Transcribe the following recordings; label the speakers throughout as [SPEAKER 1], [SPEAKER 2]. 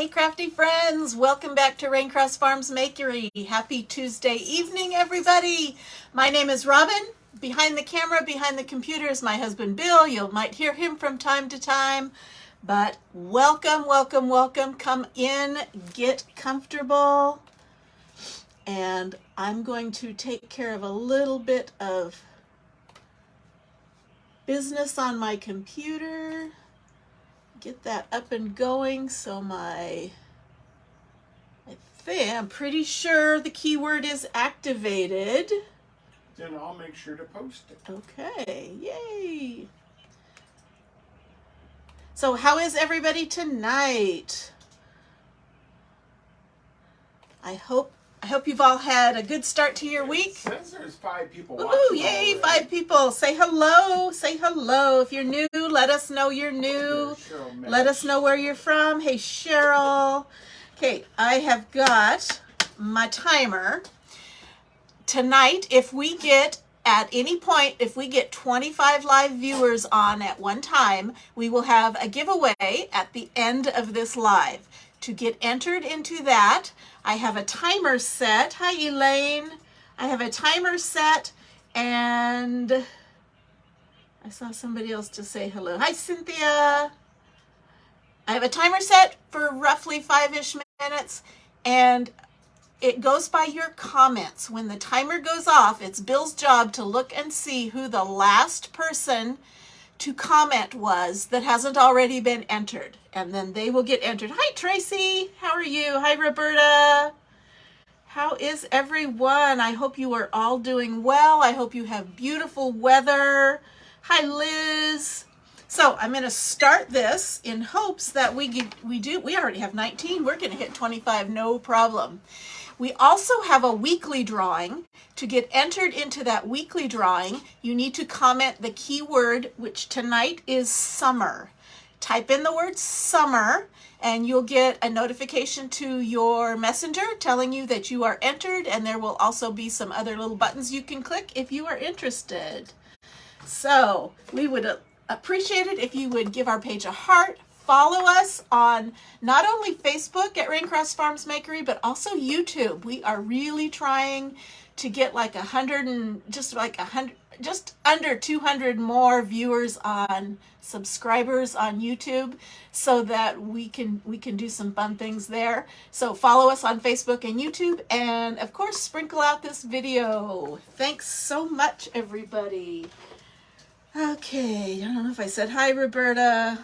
[SPEAKER 1] Hey crafty friends, welcome back to Raincross Farms Makery. Happy Tuesday evening, everybody. My name is Robin. Behind the camera, behind the computer is my husband Bill. You might hear him from time to time, but welcome, welcome, welcome. Come in, get comfortable, and I'm going to take care of a little bit of business on my computer. Get that up and going so I'm pretty sure the keyword is activated.
[SPEAKER 2] Then I'll make sure to post it.
[SPEAKER 1] Okay, yay. So how is everybody tonight? I hope you've all had a good start to your week.
[SPEAKER 2] It says there's 5 people
[SPEAKER 1] Woohoo,
[SPEAKER 2] watching.
[SPEAKER 1] yay,
[SPEAKER 2] already.
[SPEAKER 1] 5 people. Say hello. Say hello. If you're new, let us know you're new. Let us know where you're from. Hey, Cheryl. Okay, I have got my timer. Tonight, if we get, at any point, if we get 25 live viewers on at one time, we will have a giveaway at the end of this live. To get entered into that, I have a timer set. Hi, Elaine. I have a timer set, and I saw somebody else to say hello. Hi, Cynthia. I have a timer set for roughly 5-ish minutes, and it goes by your comments. When the timer goes off, it's Bill's job to look and see who the last person to comment was that hasn't already been entered, and then they will get entered. Hi, Tracy. How are you? Hi, Roberta. How is everyone? I hope you are all doing well. I hope you have beautiful weather. Hi, Liz. So I'm going to start this in hopes that we already have 19. We're going to hit 25, no problem. We also have a weekly drawing. To get entered into that weekly drawing, you need to comment the keyword, which tonight is summer. Type in the word summer, and you'll get a notification to your messenger telling you that you are entered, and there will also be some other little buttons you can click if you are interested. So we would appreciate it if you would give our page a heart. Follow us on not only Facebook at Raincross Farms Makery, but also YouTube. We are really trying to get like just under 200 more viewers on subscribers on YouTube, so that we can do some fun things there. So follow us on Facebook and YouTube, and of course sprinkle out this video. Thanks so much, everybody. Okay, I don't know if I said hi, Roberta.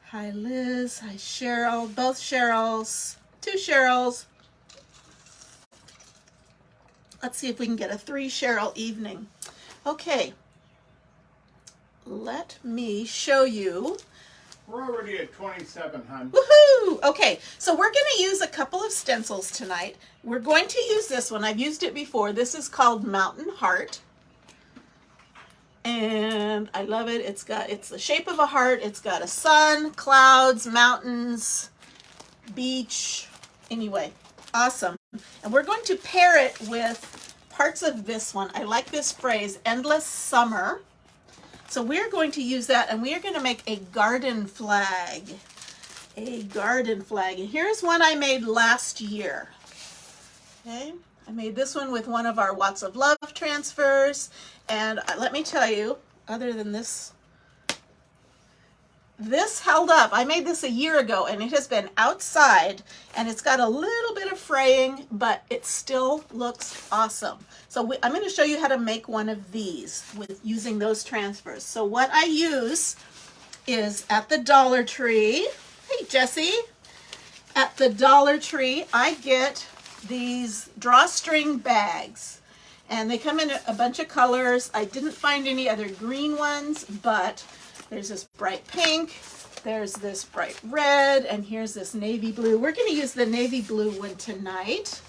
[SPEAKER 1] Hi, Liz. Hi, Cheryl. Both Cheryls. 2 Cheryls. Let's see if we can get a 3 Cheryl evening. Okay. Let me show you.
[SPEAKER 2] We're already at 27, hon.
[SPEAKER 1] Woohoo! Okay, so we're going to use a couple of stencils tonight. We're going to use this one. I've used it before. This is called Mountain Heart. And I love it. It's the shape of a heart. It's got a sun, clouds, mountains, beach. Anyway, awesome. And we're going to pair it with parts of this one. I like this phrase, endless summer. So we're going to use that, and we are going to make a garden flag. A garden flag. And here's one I made last year. Okay. I made this one with one of our Watts of Love transfers, and let me tell you, other than this held up. I made this a year ago, and it has been outside, and it's got a little bit of fraying, but it still looks awesome. So I'm going to show you how to make one of these with using those transfers. So what I use is at the Dollar Tree. Hey, Jessie. At the Dollar Tree, I get these drawstring bags, and they come in a bunch of colors. I didn't find any other green ones, but there's this bright pink, there's this bright red, and here's this navy blue. We're going to use the navy blue one tonight.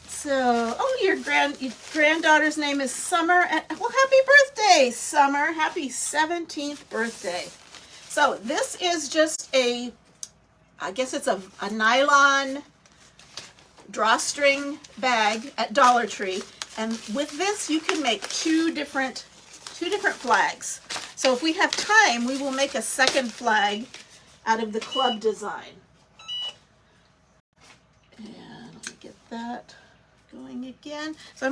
[SPEAKER 1] So, oh, your granddaughter's name is Summer. Well, happy birthday, Summer. Happy 17th birthday. So this is just I guess it's a nylon drawstring bag at Dollar Tree, and with this you can make two different flags. So if we have time, we will make a second flag out of the club design. that going again. So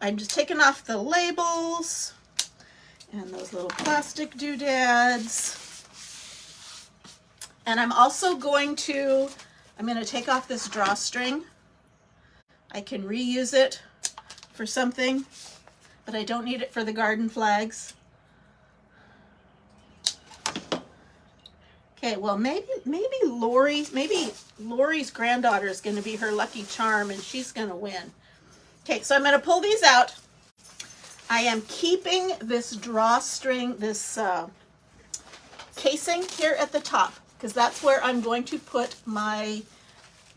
[SPEAKER 1] I'm just taking off the labels and those little plastic doodads. And I'm also going to take off this drawstring. I can reuse it for something, but I don't need it for the garden flags. Okay, well maybe Lori's granddaughter is going to be her lucky charm and she's going to win. Okay, so I'm going to pull these out. I am keeping this drawstring, this casing here at the top, because that's where I'm going to put my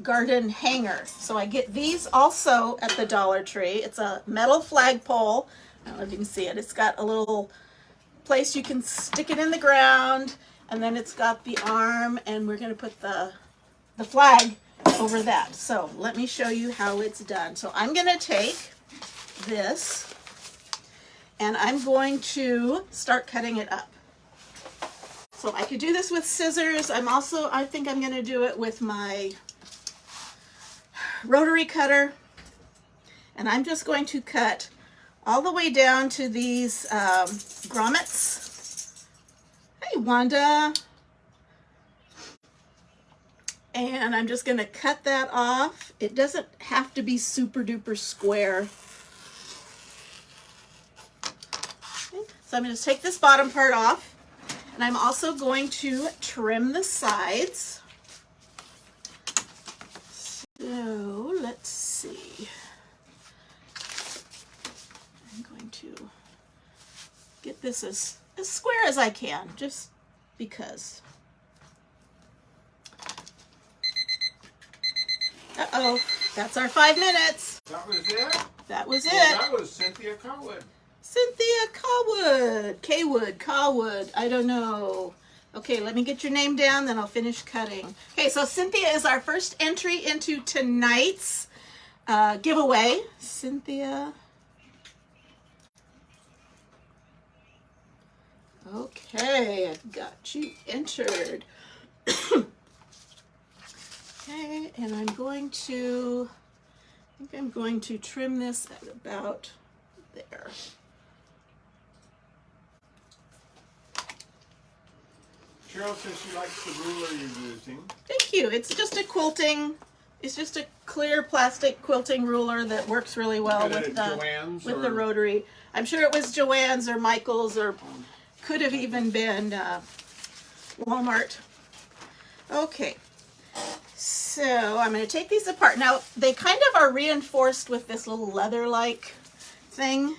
[SPEAKER 1] garden hanger. So I get these also at the Dollar Tree. It's a metal flagpole. I don't know if you can see it. It's got a little place you can stick it in the ground, and then it's got the arm, and we're going to put the flag over that. So let me show you how it's done. So I'm going to take this and I'm going to start cutting it up. So I could do this with scissors. I think I'm going to do it with my rotary cutter. And I'm just going to cut all the way down to these grommets. Hey, Wanda. And I'm just going to cut that off. It doesn't have to be super duper square. Okay. So I'm going to take this bottom part off. And I'm also going to trim the sides. So let's see. I'm going to get this as square as I can, just because. Uh-oh, that's our 5 minutes.
[SPEAKER 2] That was it?
[SPEAKER 1] That was it.
[SPEAKER 2] Well, that was Cynthia Colwood.
[SPEAKER 1] Cynthia Colwood. K-Wood, Colwood, I don't know. Okay, let me get your name down, then I'll finish cutting. Okay, so Cynthia is our first entry into tonight's giveaway. Cynthia. Okay, I've got you entered. Okay, and I think I'm going to trim this at about there.
[SPEAKER 2] Cheryl says she likes the ruler you're using.
[SPEAKER 1] Thank you. It's just a clear plastic quilting ruler that works really well with the rotary. I'm sure it was Joann's or Michael's, or could have even been Walmart. Okay. So I'm going to take these apart. Now, they kind of are reinforced with this little leather-like thing,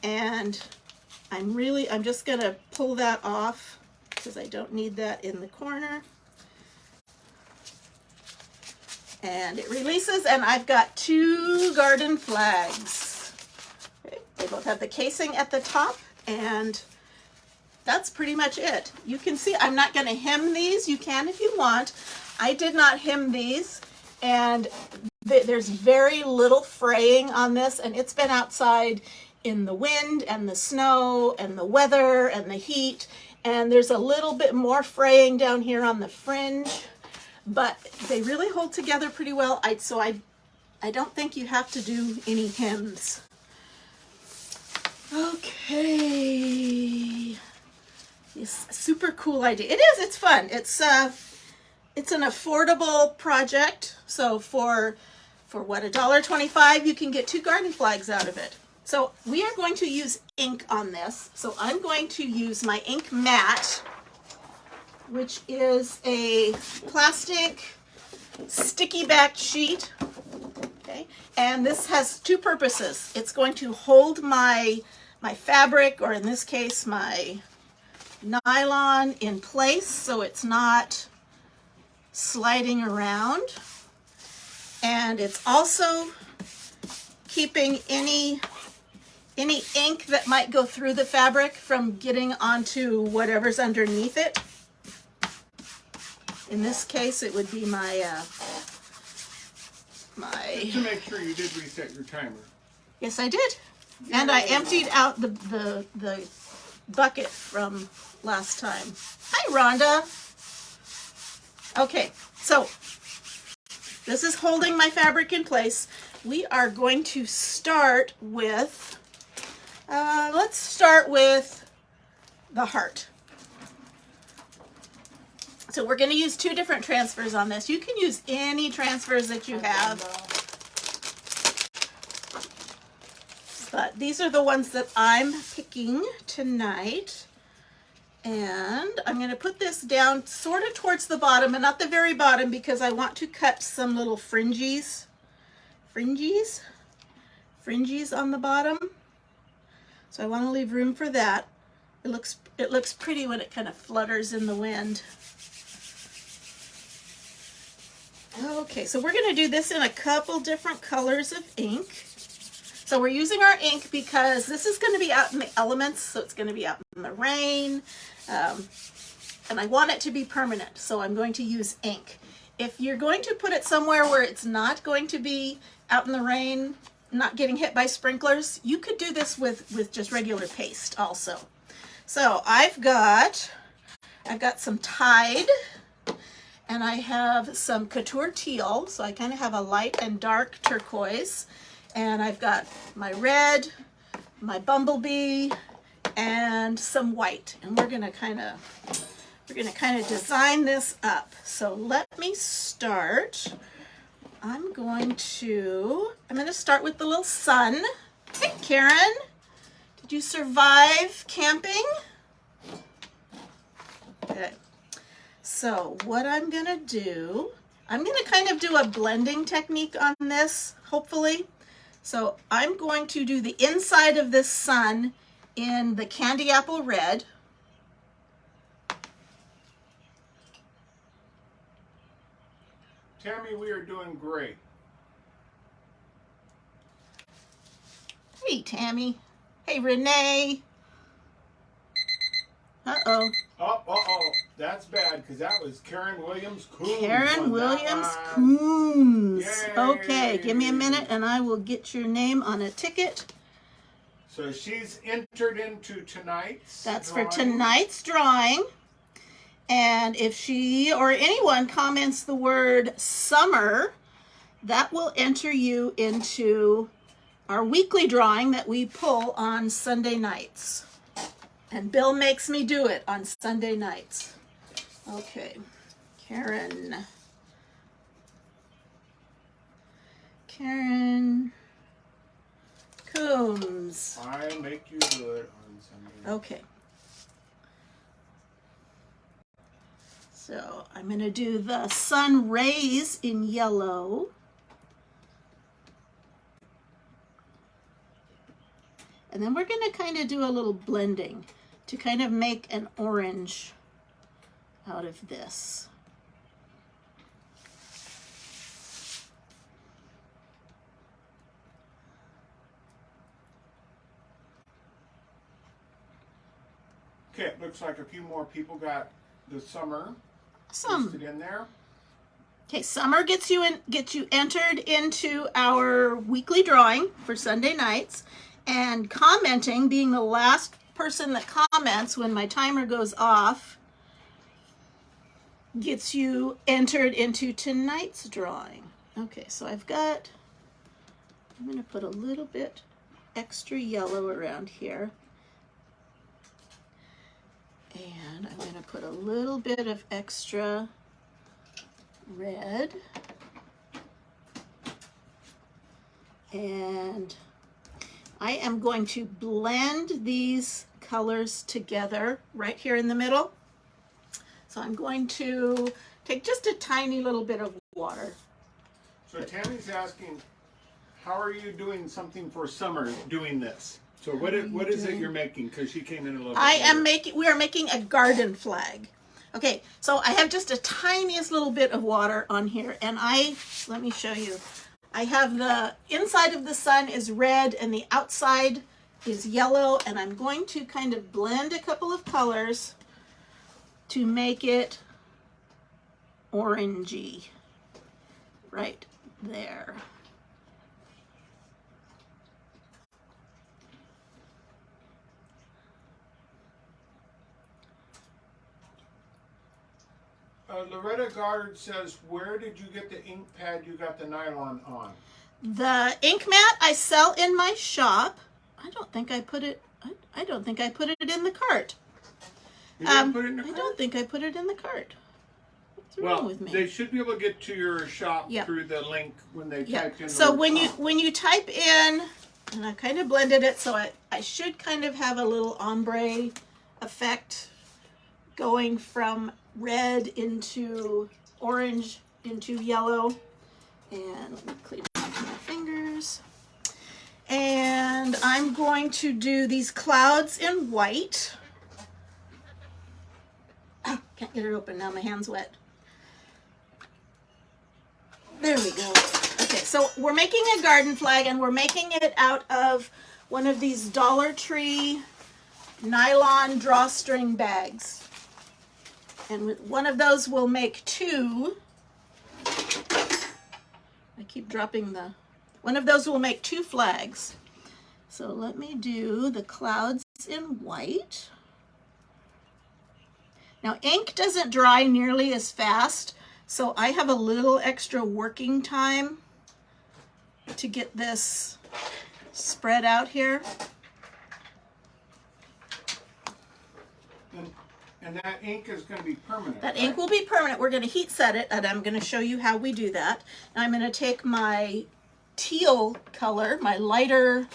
[SPEAKER 1] and I'm just going to pull that off because I don't need that in the corner. And it releases, and I've got 2 garden flags. Okay. They both have the casing at the top, and that's pretty much it. You can see I'm not going to hem these. You can if you want. I did not hem these, and there's very little fraying on this, and it's been outside in the wind and the snow and the weather and the heat, and there's a little bit more fraying down here on the fringe, but they really hold together pretty well. So I don't think you have to do any hems. Okay. It's a super cool idea. It is, it's fun. It's an affordable project. So for what, $1.25, you can get 2 garden flags out of it. So we are going to use ink on this. So I'm going to use my ink mat, which is a plastic sticky back sheet. Okay, and this has 2 purposes. It's going to hold my fabric, or in this case, my nylon, in place so it's not sliding around, and it's also keeping any ink that might go through the fabric from getting onto whatever's underneath it. In this case, it would be my
[SPEAKER 2] Just to make sure you did reset your timer.
[SPEAKER 1] Yes, I did, and I emptied out the bucket from last time. Hi, Rhonda. Okay, so This is holding my fabric in place. We are going to start with, let's start with the heart. So we're going to use 2 different transfers on this. You can use any transfers that you have, but these are the ones that I'm picking tonight. And I'm going to put this down sort of towards the bottom and not the very bottom because I want to cut some little fringes on the bottom. So I want to leave room for that. It looks pretty when it kind of flutters in the wind. Okay, so we're going to do this in a couple different colors of ink. So we're using our ink because this is going to be out in the elements, so it's going to be out in the rain, and I want it to be permanent, so I'm going to use ink. If you're going to put it somewhere where it's not going to be out in the rain, not getting hit by sprinklers, you could do this with just regular paste also. So I've got some Tide, and I have some Couture Teal, so I kind of have a light and dark turquoise. And I've got my red, my Bumblebee, and some white. And we're gonna kind of design this up. So let me start. I'm gonna start with the little sun. Hey, Karen, did you survive camping? Okay. So what I'm gonna do, I'm gonna kind of do a blending technique on this, hopefully. So I'm going to do the inside of this sun in the candy apple red.
[SPEAKER 2] Tammy, we are doing great.
[SPEAKER 1] Hey, Tammy. Hey, Renee. Uh-oh.
[SPEAKER 2] Oh, that's bad, because that was Karen Williams Coons.
[SPEAKER 1] Karen Williams Coons.
[SPEAKER 2] Yay.
[SPEAKER 1] Okay, give me a minute and I will get your name on a ticket.
[SPEAKER 2] So she's entered into tonight's
[SPEAKER 1] That's
[SPEAKER 2] drawing.
[SPEAKER 1] for tonight's drawing. And if she or anyone comments the word summer, that will enter you into our weekly drawing that we pull on Sunday nights. And Bill makes me do it on Sunday nights. Okay, Karen Coombs.
[SPEAKER 2] I make you do it on Sunday.
[SPEAKER 1] Okay. So I'm going to do the sun rays in yellow. And then we're going to kind of do a little blending to kind of make an orange out of this.
[SPEAKER 2] Okay, it looks like a few more people got the summer listed in there.
[SPEAKER 1] Okay, summer gets you entered into our weekly drawing for Sunday nights, and commenting, being the last person that comments when my timer goes off, gets you entered into tonight's drawing. Okay, so I'm going to put a little bit extra yellow around here. And I'm going to put a little bit of extra red. And I am going to blend these colors together right here in the middle. So I'm going to take just a tiny little bit of water.
[SPEAKER 2] So Tammy's asking, how are you doing something for summer doing this? So what is it you're making? Because she came in a little bit
[SPEAKER 1] We are making a garden flag. Okay, so I have just a tiniest little bit of water on here, and let me show you. I have the inside of the sun is red and the outside is yellow, and I'm going to kind of blend a couple of colors to make it orangey right there.
[SPEAKER 2] Loretta Goddard says, where did you get the ink pad you got the nylon on?
[SPEAKER 1] The ink mat I sell in my shop. I don't think I put it. I don't think I put it in the cart.
[SPEAKER 2] You didn't put it in the cart?
[SPEAKER 1] I don't think I put it in the cart. What's wrong with me?
[SPEAKER 2] They should be able to get to your shop through the link when they typed in.
[SPEAKER 1] So when you type in, and I kind of blended it, so I should kind of have a little ombre effect going from red into orange into yellow. And let me clean off my fingers. And I'm going to do these clouds in white. Oh, can't get it open now, my hand's wet. There we go. Okay, so we're making a garden flag, and we're making it out of one of these Dollar Tree nylon drawstring bags. And one of those will make two. I keep dropping one of those will make two flags. So let me do the clouds in white. Now ink doesn't dry nearly as fast, so I have a little extra working time to get this spread out here.
[SPEAKER 2] And that ink is going to be permanent.
[SPEAKER 1] That ink will be permanent. We're going to heat set it, and I'm going to show you how we do that. And I'm going to take my teal color, my lighter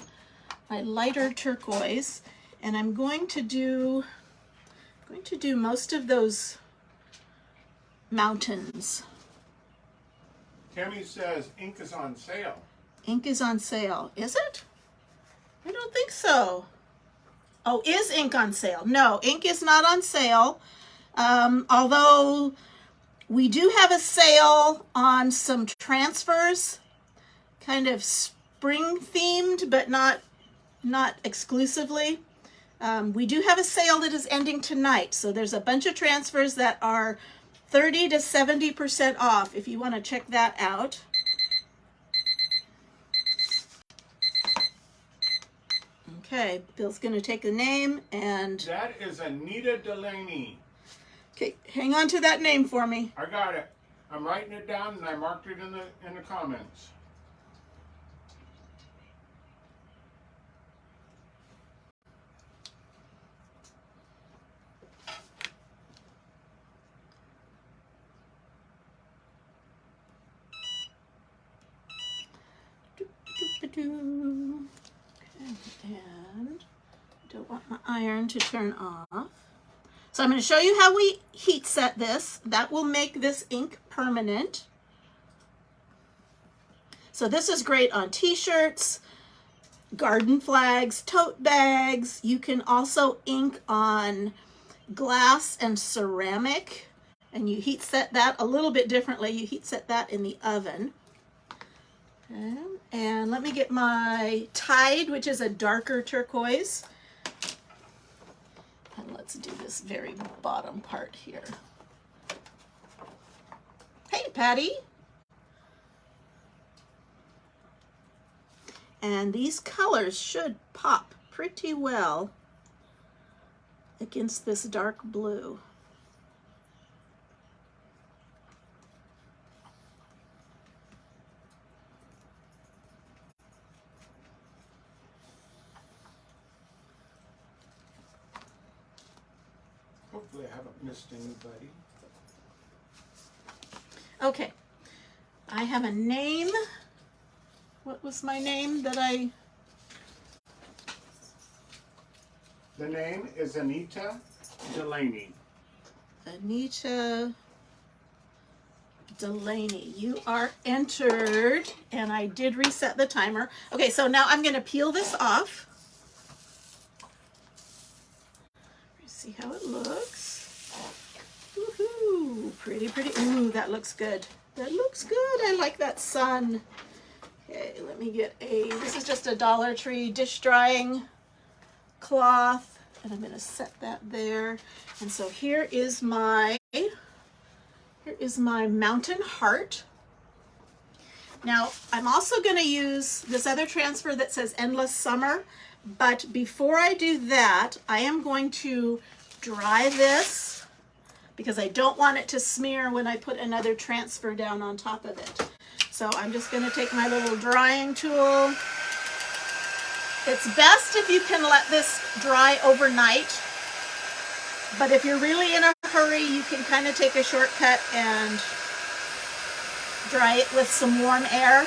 [SPEAKER 1] turquoise, and I'm going to do most of those mountains.
[SPEAKER 2] Tammy says ink is on sale.
[SPEAKER 1] Ink is on sale. Is it? I don't think so. Oh, is ink on sale? No, ink is not on sale. Although we do have a sale on some transfers, kind of spring themed, but not exclusively. We do have a sale that is ending tonight. So there's a bunch of transfers that are 30 to 70% off if you want to check that out. Okay, Bill's going to take the name and...
[SPEAKER 2] That is Anita Delaney.
[SPEAKER 1] Okay, hang on to that name for me.
[SPEAKER 2] I got it. I'm writing it down and I marked it in the comments.
[SPEAKER 1] Okay, and I don't want my iron to turn off. So I'm going to show you how we heat set this. That will make this ink permanent. So this is great on t-shirts, garden flags, tote bags. You can also ink on glass and ceramic, and you heat set that a little bit differently. You heat set that in the oven. Okay. And let me get my Tide, which is a darker turquoise. And let's do this very bottom part here. Hey, Patty. And these colors should pop pretty well against this dark blue.
[SPEAKER 2] Hopefully I haven't missed anybody.
[SPEAKER 1] Okay, I have a name. What was my name that I...
[SPEAKER 2] The name is Anita Delaney.
[SPEAKER 1] Anita Delaney. You are entered, and I did reset the timer. Okay, so now I'm going to peel this off. See how it looks. Woohoo! Pretty, pretty. Ooh, that looks good. That looks good. I like that sun. Okay, let me get this is just a Dollar Tree dish drying cloth, and I'm going to set that there. And so here is my mountain heart. Now, I'm also going to use this other transfer that says Endless Summer, but before I do that, I am going to dry this because I don't want it to smear when I put another transfer down on top of it. So I'm just going to take my little drying tool. It's best if you can let this dry overnight, but if you're really in a hurry, you can kind of take a shortcut and dry it with some warm air.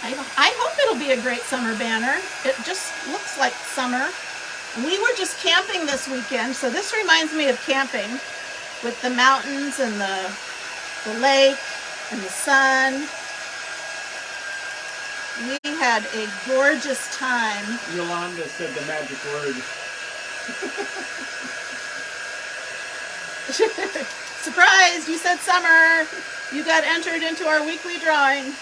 [SPEAKER 1] I hope it'll be a great summer banner. It just looks like summer. We were just camping this weekend, so this reminds me of camping with the mountains and the lake and the sun. We had a gorgeous time.
[SPEAKER 2] Yolanda said the magic word.
[SPEAKER 1] Surprise! You said summer. You got entered into our weekly drawing.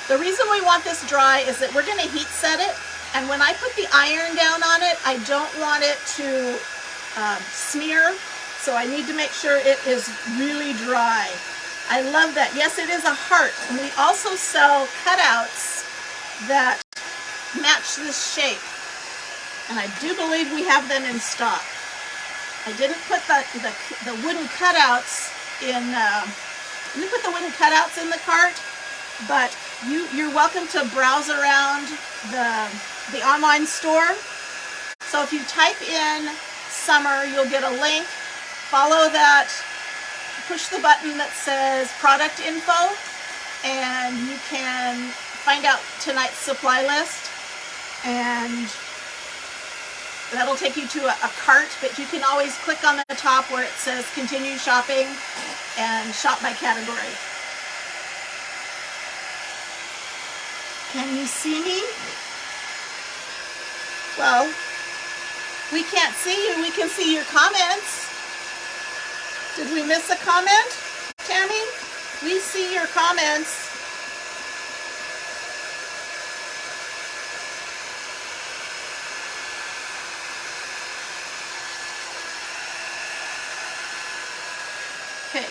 [SPEAKER 1] The reason we want this dry is that we're going to heat set it, and when I put the iron down on it, I don't want it to smear, so I need to make sure it is really dry. I love that. Yes, it is a heart, and we also sell cutouts that match this shape, and I do believe we have them in stock. I didn't put the wooden cutouts in. Didn't put the wooden cutouts in the cart, but you're welcome to browse around the online store. So if you type in summer, you'll get a link. Follow that, push the button that says product info, and you can find out tonight's supply list, and that'll take you to a cart, but you can always click on the top where it says continue shopping and shop by category. Can you see me? Well, we can't see you. We can see your comments. Did we miss a comment, Tammy? We see your comments. Okay.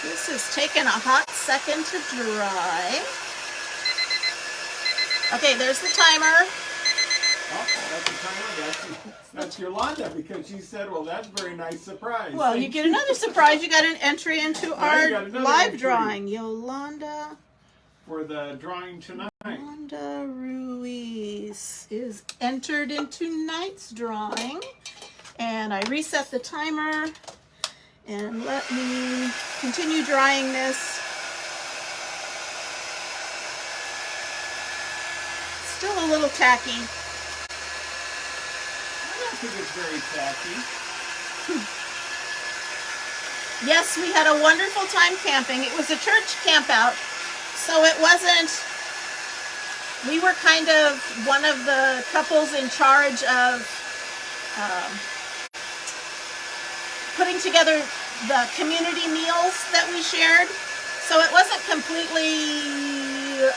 [SPEAKER 1] This is taking a hot second to dry. Okay, there's the timer.
[SPEAKER 2] Oh, that's the timer. That's Yolanda, because she said, well, that's a very nice surprise.
[SPEAKER 1] Well, you get another surprise. You got an entry into our live drawing. Yolanda.
[SPEAKER 2] For the drawing tonight.
[SPEAKER 1] Yolanda Ruiz is entered into tonight's drawing. And I reset the timer. And let me continue drying this. Still a little tacky.
[SPEAKER 2] I don't think it's very tacky.
[SPEAKER 1] Yes, we had a wonderful time camping. It was a church camp out, so it wasn't, we were kind of one of the couples in charge of putting together the community meals that we shared, so it wasn't completely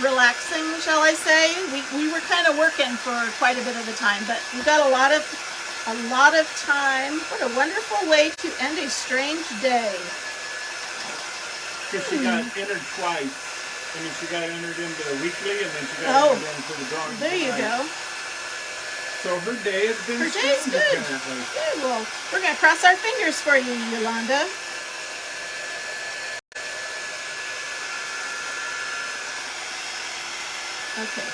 [SPEAKER 1] relaxing, shall I say. We were kind of working for quite a bit of the time, but we got a lot of time. What a wonderful way to end a strange day.
[SPEAKER 2] Because she got entered twice. I mean, she got entered into the weekly, and then she got entered into the drawing.
[SPEAKER 1] There you go.
[SPEAKER 2] So her day has been
[SPEAKER 1] good.
[SPEAKER 2] Apparently.
[SPEAKER 1] Good. Well, we're going to cross our fingers for you, Yolanda. Okay.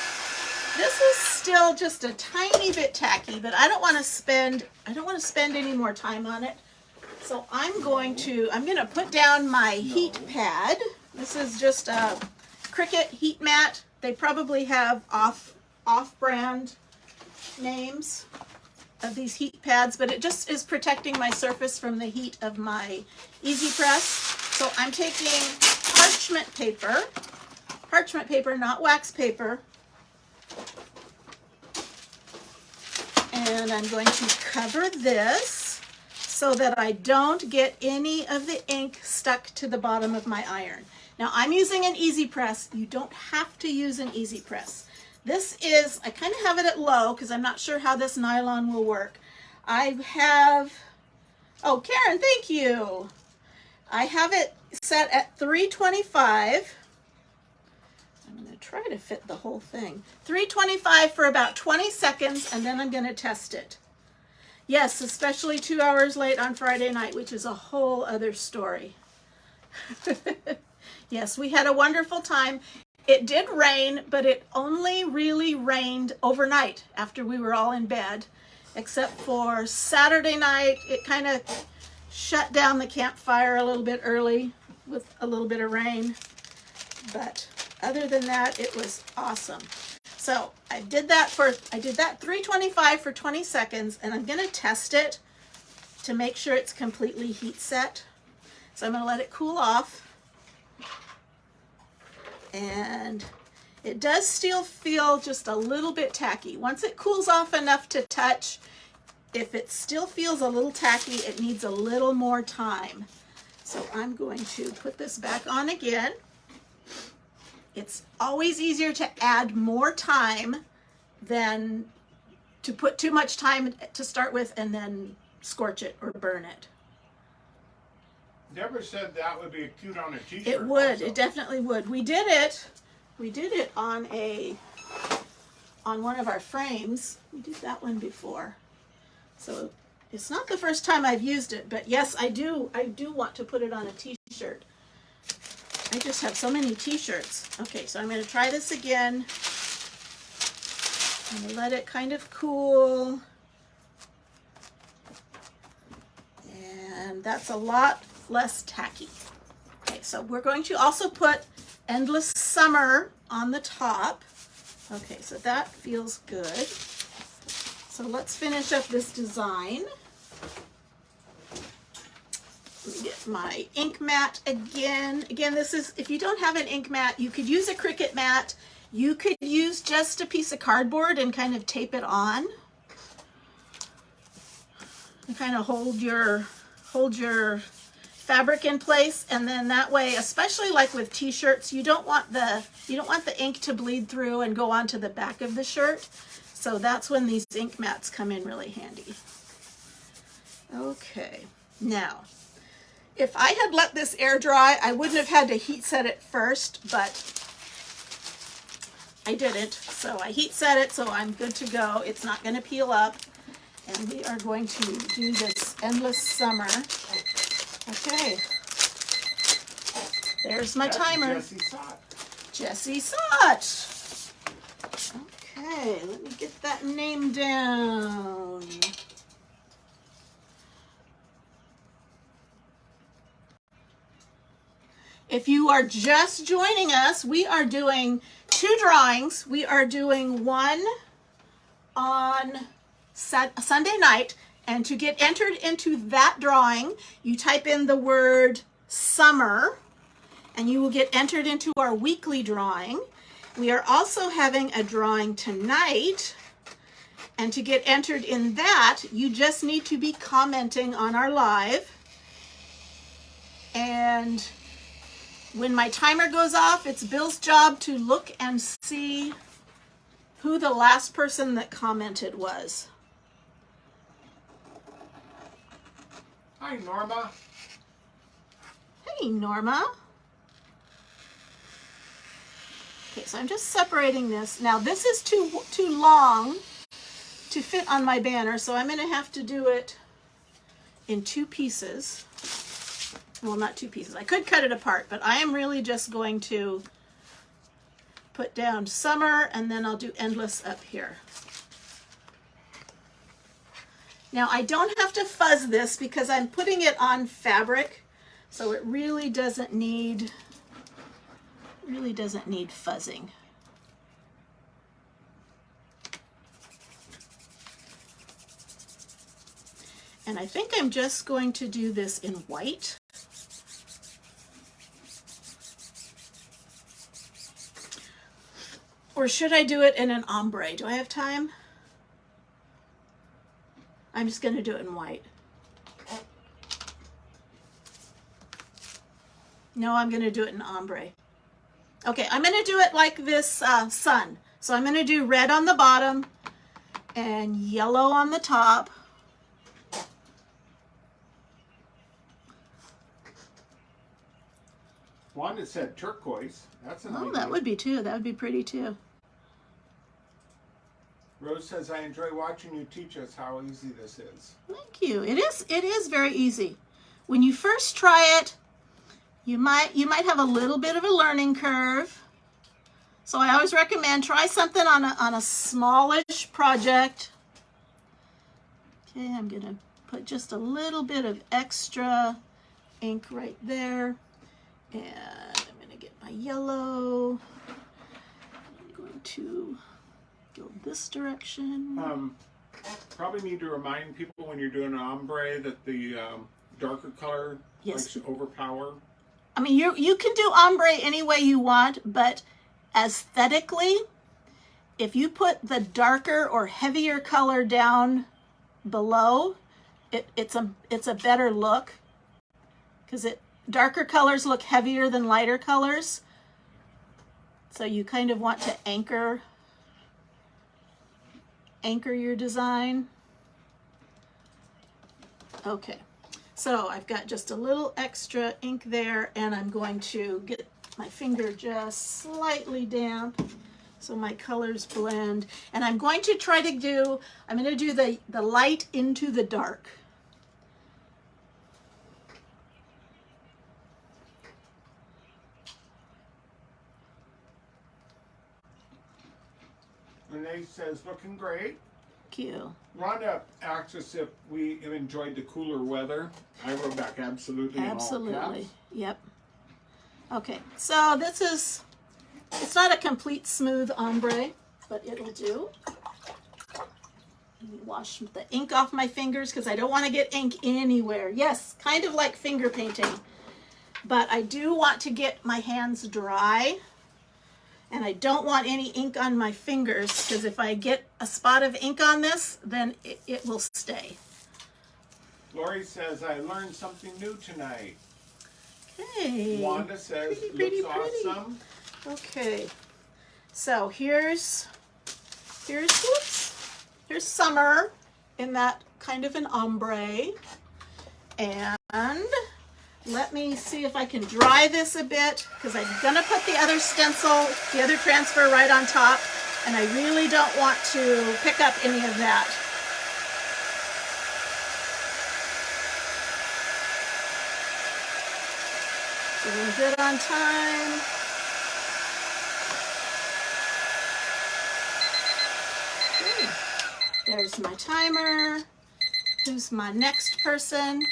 [SPEAKER 1] This is still just a tiny bit tacky, but I don't want to spend any more time on it. So I'm going to put down my heat pad. This is just a Cricut heat mat. They probably have off-brand names of these heat pads, but it just is protecting my surface from the heat of my Easy Press. So I'm taking parchment paper, not wax paper, and I'm going to cover this so that I don't get any of the ink stuck to the bottom of my iron. Now I'm using an Easy Press. You don't have to use an Easy Press. This is, I kind of have it at low because I'm not sure how this nylon will work. I have, oh, Karen, thank you. I have it set at 325. I'm going to try to fit the whole thing. 325 for about 20 seconds, and then I'm going to test it. Yes, especially 2 hours late on Friday night, which is a whole other story. Yes, we had a wonderful time. It did rain, but it only really rained overnight after we were all in bed, except for Saturday night. It kind of shut down the campfire a little bit early with a little bit of rain. But other than that, it was awesome. So I did that 325 for 20 seconds, and I'm going to test it to make sure it's completely heat set. So I'm going to let it cool off. And it does still feel just a little bit tacky. Once it cools off enough to touch, if it still feels a little tacky, it needs a little more time. So I'm going to put this back on again. It's always easier to add more time than to put too much time to start with and then scorch it or burn it.
[SPEAKER 2] Deborah said that would be cute on a t-shirt.
[SPEAKER 1] It would.
[SPEAKER 2] Also.
[SPEAKER 1] It definitely would. We did it on one of our frames. We did that one before. So it's not the first time I've used it, but yes, I do want to put it on a t-shirt. I just have so many t-shirts. Okay, so I'm going to try this again. I'm going to let it kind of cool. And that's a lot less tacky. Okay, so we're going to also put Endless Summer on the top. Okay, so that feels good. So let's finish up this design. Let me get my ink mat again. Again, this is, if you don't have an ink mat, you could use a Cricut mat. You could use just a piece of cardboard and kind of tape it on. And kind of hold your fabric in place, and then that way, especially like with t-shirts, you don't want the ink to bleed through and go onto the back of the shirt. So that's when these ink mats come in really handy. Okay, now if I had let this air dry, I wouldn't have had to heat set it first, but I didn't. So I heat set it, so I'm good to go. It's not going to peel up. And we are going to do this Endless Summer. Okay. There's my timer.
[SPEAKER 2] Jessie saw it.
[SPEAKER 1] Jessie saw it. Okay, let me get that name down. If you are just joining us, we are doing 2 drawings. We are doing one on Sunday night, and to get entered into that drawing, you type in the word summer, and you will get entered into our weekly drawing. We are also having a drawing tonight, and to get entered in that, you just need to be commenting on our live. And when my timer goes off, it's Bill's job to look and see who the last person that commented was.
[SPEAKER 2] Hi, Norma.
[SPEAKER 1] Hey, Norma. Okay, so I'm just separating this. Now, this is too long to fit on my banner, so I'm going to have to do it in 2 pieces. Well, not 2 pieces. I could cut it apart, but I am really just going to put down summer, and then I'll do endless up here. Now, I don't have to fuzz this because I'm putting it on fabric, so it really doesn't need fuzzing. And I think I'm just going to do this in white. Or should I do it in an ombre? Do I have time? I'm just going to do it in white. No, I'm going to do it in ombre. Okay, I'm going to do it like this sun. So I'm going to do red on the bottom and yellow on the top.
[SPEAKER 2] Wanda said turquoise. That's an
[SPEAKER 1] Oh,
[SPEAKER 2] idea.
[SPEAKER 1] that would be too. That would be pretty too.
[SPEAKER 2] Rose says, I enjoy watching you teach us how easy this is.
[SPEAKER 1] Thank you. It is very easy. When you first try it, you might have a little bit of a learning curve. So I always recommend try something on a smallish project. Okay, I'm going to put just a little bit of extra ink right there. And I'm going to get my yellow. I'm going to go this direction.
[SPEAKER 2] Probably need to remind people when you're doing an ombre that the darker color likes to overpower.
[SPEAKER 1] I mean, you can do ombre any way you want, but aesthetically, if you put the darker or heavier color down below, it's a better look, because darker colors look heavier than lighter colors. So you kind of want to anchor your design. Okay, so I've got just a little extra ink there, and I'm going to get my finger just slightly damp so my colors blend. And I'm going to try to do, the light into the dark.
[SPEAKER 2] Renee says, looking great.
[SPEAKER 1] Thank you.
[SPEAKER 2] Rhonda asked us if we have enjoyed the cooler weather. I wrote back absolutely in all caps.
[SPEAKER 1] Yep. Okay, so it's not a complete smooth ombre, but it'll do. Let me wash the ink off my fingers because I don't want to get ink anywhere. Yes, kind of like finger painting, but I do want to get my hands dry. And I don't want any ink on my fingers, because if I get a spot of ink on this, then it will stay.
[SPEAKER 2] Lori says, I learned something new tonight.
[SPEAKER 1] Okay.
[SPEAKER 2] Wanda says,
[SPEAKER 1] pretty.
[SPEAKER 2] looks awesome.
[SPEAKER 1] Okay. So here's summer in that kind of an ombre. And let me see if I can dry this a bit, because I'm going to put the other stencil, the other transfer right on top, and I really don't want to pick up any of that. So we're good on time. Okay. There's my timer. Who's my next person?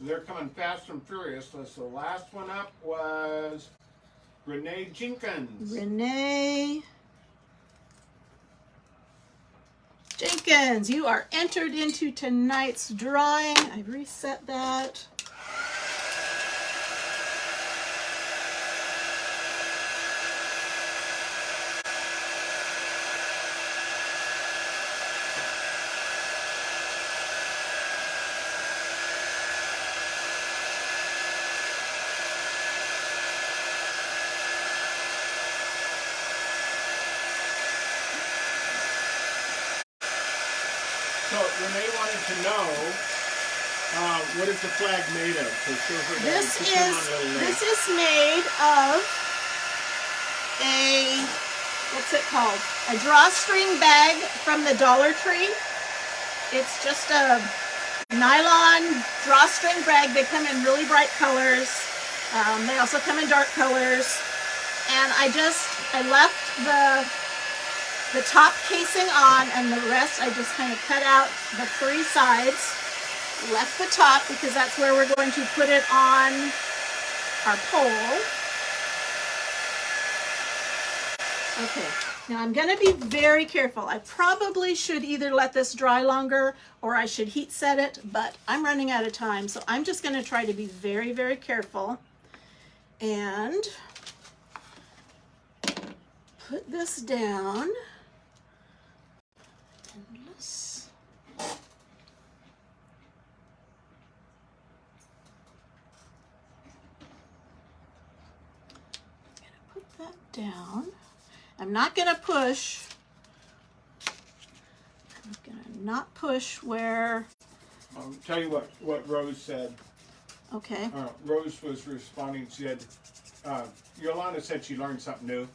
[SPEAKER 2] They're coming fast and furious. So the last one up was Renee Jenkins.
[SPEAKER 1] Renee Jenkins, you are entered into tonight's drawing. I reset that.
[SPEAKER 2] So Renee wanted to know, what is the flag made of? So show her that.
[SPEAKER 1] This is made of a, what's it called? A drawstring bag from the Dollar Tree. It's just a nylon drawstring bag. They come in really bright colors. They also come in dark colors. And I left the top casing on, and the rest I just kind of cut out the 3 sides, left the top because that's where we're going to put it on our pole. Okay, now I'm going to be very careful. I probably should either let this dry longer or I should heat set it, but I'm running out of time, so I'm just going to try to be very, very careful and put this down. Down. I'm not going to push. I'm going to not push where.
[SPEAKER 2] I'll tell you what Rose said.
[SPEAKER 1] Okay.
[SPEAKER 2] Rose was responding. She said, Yolanda said she learned something new.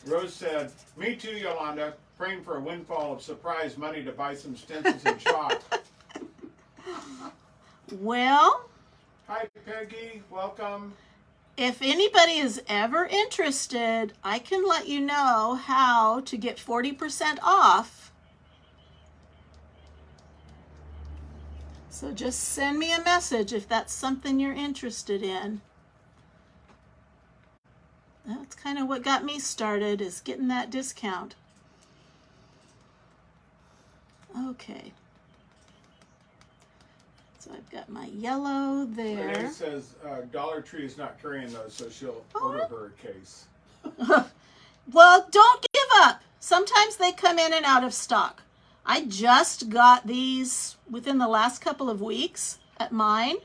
[SPEAKER 2] Rose said, me too, Yolanda. Praying for a windfall of surprise money to buy some stencils and chalk.
[SPEAKER 1] Well.
[SPEAKER 2] Hi, Peggy. Welcome.
[SPEAKER 1] If anybody is ever interested, I can let you know how to get 40% off. So just send me a message if that's something you're interested in. That's kind of what got me started, is getting that discount. Okay. So I've got my yellow there.
[SPEAKER 2] Renee says Dollar Tree is not carrying those, so she'll order her a case.
[SPEAKER 1] Well, don't give up. Sometimes they come in and out of stock. I just got these within the last couple of weeks at mine.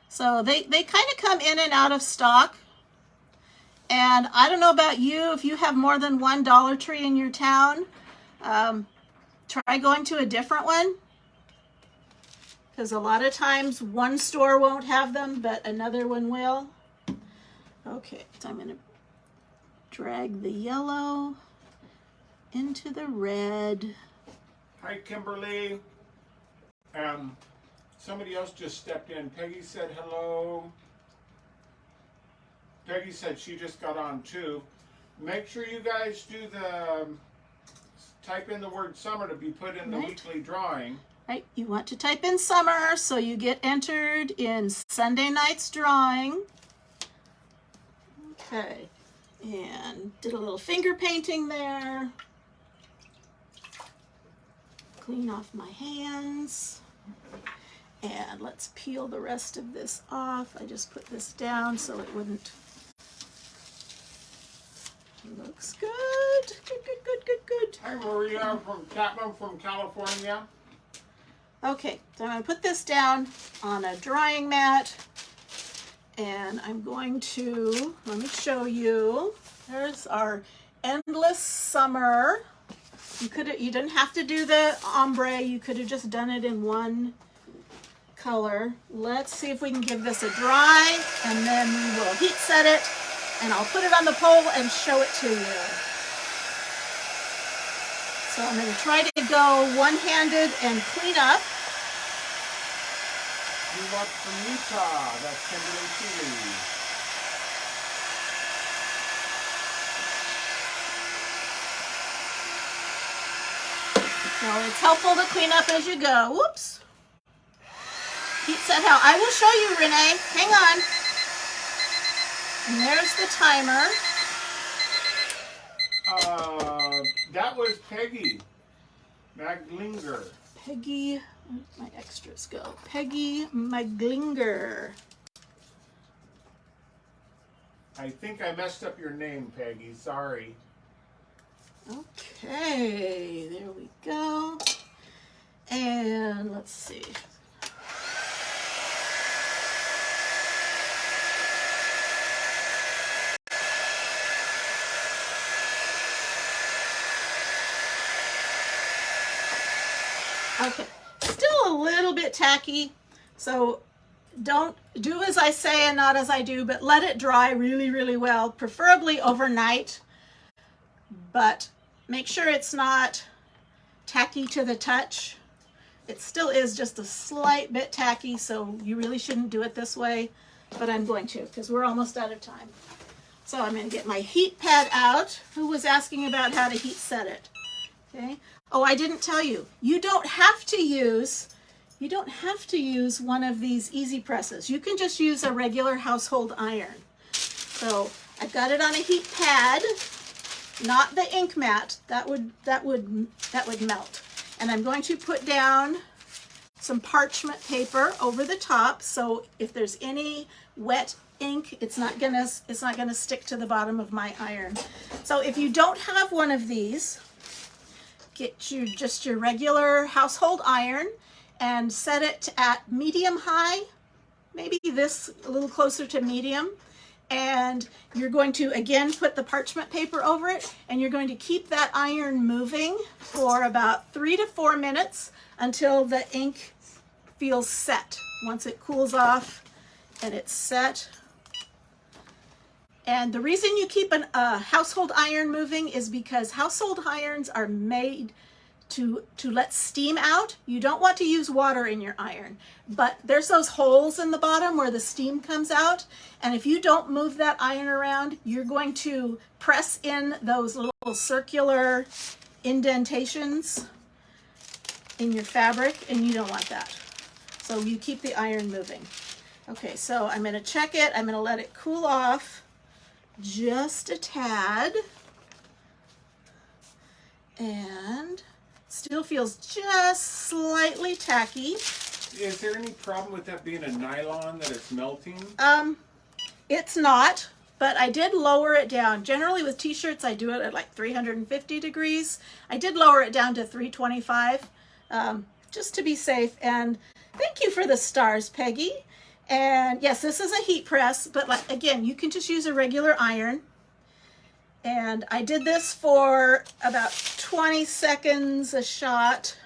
[SPEAKER 1] So they kind of come in and out of stock. And I don't know about you, if you have more than one Dollar Tree in your town, try going to a different one. Because a lot of times one store won't have them, but another one will. Okay, so I'm going to drag the yellow into the red.
[SPEAKER 2] Hi, Kimberly. Somebody else just stepped in. Peggy said hello. Peggy said she just got on too. Make sure you guys do the type in the word summer to be put in the weekly drawing.
[SPEAKER 1] Right, you want to type in summer so you get entered in Sunday night's drawing. Okay, and did a little finger painting there. Clean off my hands. And let's peel the rest of this off. I just put this down so it wouldn't. Looks good. Good, good, good, good, good.
[SPEAKER 2] Hi, Maria from Chapman from California.
[SPEAKER 1] Okay, so I'm going to put this down on a drying mat, and I'm going to, let me show you. There's our endless summer. You didn't have to do the ombre. You could have just done it in one color. Let's see if we can give this a dry, and then we will heat set it, and I'll put it on the pole and show it to you. So I'm going to try to go one-handed and clean up.
[SPEAKER 2] You want from Utah. That's Kimberly Seeley.
[SPEAKER 1] So it's helpful to clean up as you go. Whoops. Heat set how? I will show you, Renee. Hang on. And there's the timer.
[SPEAKER 2] That was Peggy Maglinger.
[SPEAKER 1] Peggy, where'd my extras go? Peggy Maglinger.
[SPEAKER 2] I think I messed up your name, Peggy. Sorry.
[SPEAKER 1] Okay, there we go. And let's see. Okay, still a little bit tacky, so don't do as I say and not as I do, but let it dry really, really well, preferably overnight, but make sure it's not tacky to the touch. It still is just a slight bit tacky, so you really shouldn't do it this way, but I'm going to because we're almost out of time. So I'm going to get my heat pad out. Who was asking about how to heat set it? Okay. Oh, I didn't tell you. You don't have to use one of these easy presses. You can just use a regular household iron. So I've got it on a heat pad, not the ink mat. That would melt. And I'm going to put down some parchment paper over the top, so if there's any wet ink, it's not gonna stick to the bottom of my iron. So if you don't have one of these, get just your regular household iron and set it at medium high, maybe this a little closer to medium. And you're going to, again, put the parchment paper over it, and you're going to keep that iron moving for about 3 to 4 minutes until the ink feels set. Once it cools off, and it's set. And the reason you keep a household iron moving is because household irons are made to let steam out. You don't want to use water in your iron, but there's those holes in the bottom where the steam comes out, and if you don't move that iron around, you're going to press in those little circular indentations in your fabric, and you don't want that. So you keep the iron moving. Okay, so I'm going to check it. I'm going to let it cool off just a tad, and still feels just slightly tacky.
[SPEAKER 2] Is there any problem with that being a nylon, that it's melting?
[SPEAKER 1] It's not, but I did lower it down. Generally with t-shirts, I do it at like 350 degrees. I did lower it down to 325, just to be safe. And thank you for the stars, Peggy. And yes, this is a heat press, but like, again, you can just use a regular iron. And I did this for about 20 seconds a shot.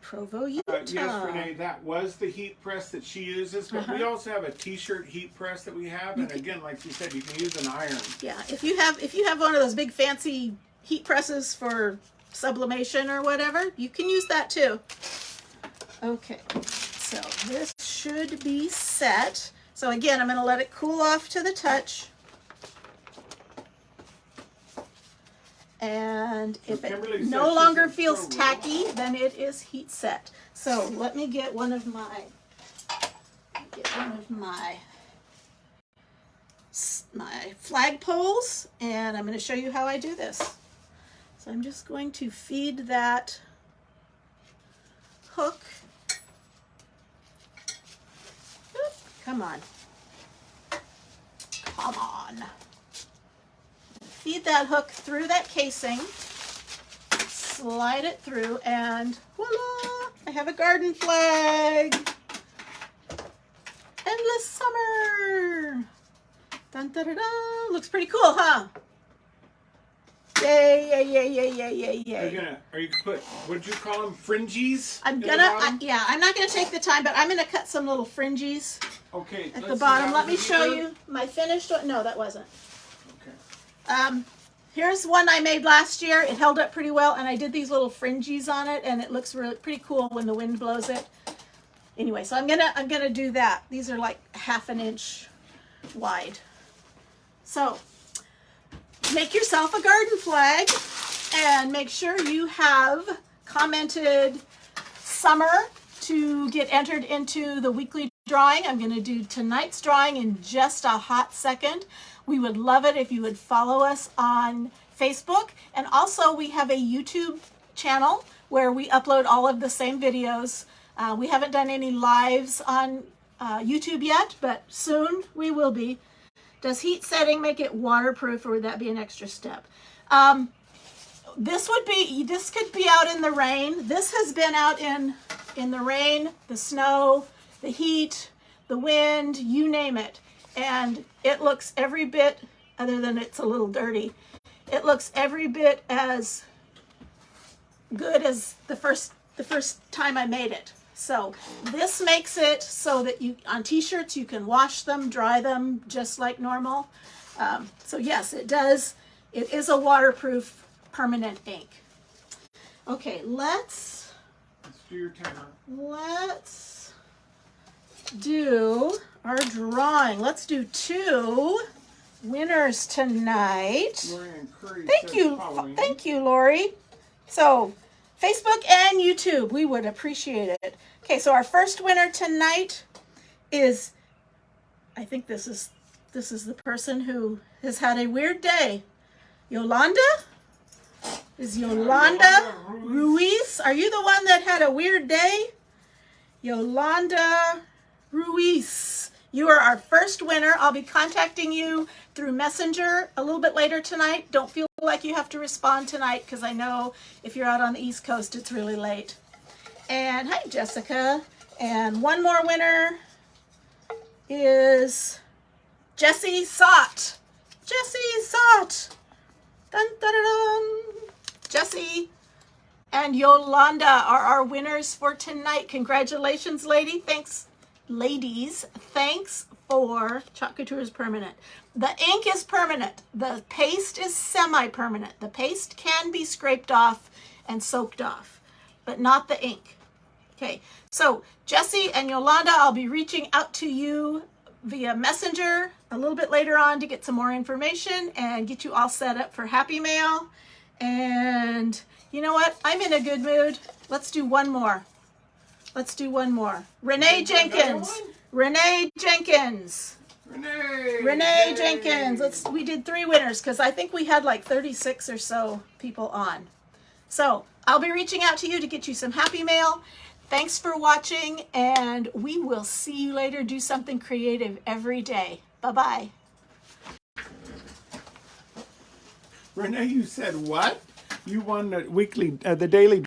[SPEAKER 1] Provo, Utah.
[SPEAKER 2] Yes, Renee, that was the heat press that she uses, but we also have a t-shirt heat press that we have, and again, like you said, you can use an iron.
[SPEAKER 1] Yeah, if you have one of those big fancy heat presses for sublimation or whatever, you can use that too. Okay, so this should be set. So again, I'm going to let it cool off to the touch. And if it no longer feels tacky, then it is heat set. So let me get one of my flag poles, and I'm going to show you how I do this. So I'm just going to feed that hook. Oop, come on. Come on. Feed that hook through that casing, slide it through, and voila! I have a garden flag. Endless summer. Dun, da, da, da. Looks pretty cool, huh? Yay, yay, yay, yay, yay, yay, yay.
[SPEAKER 2] Are you put, what'd you call them, fringies?
[SPEAKER 1] I'm not gonna take the time, but I'm gonna cut some little fringies at the bottom. Let me show you my finished one. No, that wasn't. Okay. Here's one I made last year. It held up pretty well, and I did these little fringies on it, and it looks really pretty cool when the wind blows it. Anyway, so I'm gonna do that. These are like 1/2 inch wide. So make yourself a garden flag, and make sure you have commented summer to get entered into the weekly drawing. I'm going to do tonight's drawing in just a hot second. We would love it if you would follow us on Facebook, and also we have a YouTube channel where we upload all of the same videos. We haven't done any lives on YouTube yet, but soon we will be. Does heat setting make it waterproof, or would that be an extra step? This could be out in the rain. This has been out in the rain, the snow, the heat, the wind, you name it. And it looks every bit, other than it's a little dirty, it looks every bit as good as the first time I made it. So this makes it so that on t-shirts you can wash them, dry them just like normal. So yes, it does. It is a waterproof permanent ink. Okay, let's
[SPEAKER 2] do your timer.
[SPEAKER 1] Let's do our drawing. Let's do 2 winners tonight.
[SPEAKER 2] Lori and Curry
[SPEAKER 1] Thank you, Lori. So Facebook and YouTube, we would appreciate it. Okay, so our first winner tonight is, I think this is the person who has had a weird day. Yolanda? Is Yolanda Ruiz? Are you the one that had a weird day? Yolanda Ruiz. You are our first winner. I'll be contacting you through Messenger a little bit later tonight. Don't feel like you have to respond tonight, because I know if you're out on the East Coast, it's really late. And hi, Jessica. And one more winner is Jessie Sott. Jessie Sott. Dun, dun, dun, dun. Jessie, and Yolanda are our winners for tonight. Congratulations, ladies. Thanks for Chalk Couture is permanent. The ink is permanent. The paste is semi-permanent. The paste can be scraped off and soaked off, but not the ink. Okay, so Jessie and Yolanda, I'll be reaching out to you via Messenger a little bit later on to get some more information and get you all set up for Happy Mail. And you know what? I'm in a good mood. Let's do one more. Renee Jenkins. Renee Jenkins. We did 3 winners because I think we had like 36 or so people on. So I'll be reaching out to you to get you some Happy Mail. Thanks for watching, and we will see you later. Do something creative every day. Bye-bye.
[SPEAKER 2] Renee, you said what? You won the daily